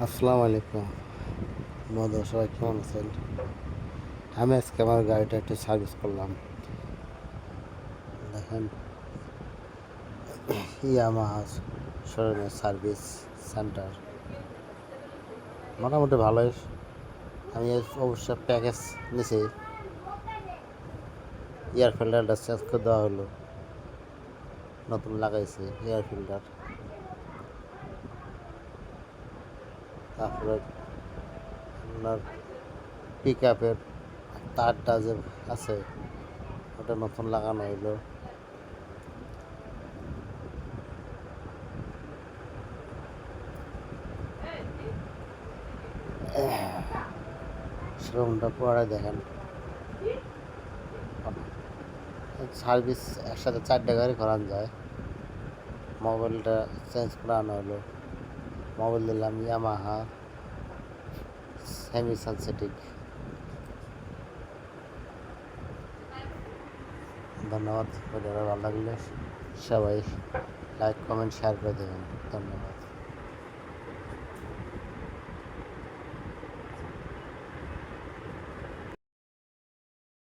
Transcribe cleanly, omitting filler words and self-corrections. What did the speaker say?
আসসালামু আলাইকুম বন্ধুরা, সবাই কেমন আছেন? আমি আজকে আমার গাড়িটা একটু সার্ভিস করলাম। দেখেন, ইয়ামাহা শোরুমের সার্ভিস সেন্টার মোটামুটি ভালোই। আমি অবশ্য প্যাকেজ নিয়েছি, এয়ার ফিল্টারটা চেঞ্জ করে দেওয়া হলো, নতুন লাগাইছে এয়ার ফিল্টার। তারপরে আপনার পিক আপের তারটা যে আছে ওটা নতুন লাগানো হইলো। শোরুমটা পুরোটাই দেখেন। সার্ভিস একসাথে 4টা গাড়ি করানো যায়। মোবাইলটা চেঞ্জ করে আনা হলো, মোবাইল দিলাম ইয়ামাহা সেমি সেন্সিটিভ। ধন্যবাদ। ভিডিওটা ভালো লাগলে সবাই লাইক কমেন্ট শেয়ার করে দেবেন। ধন্যবাদ।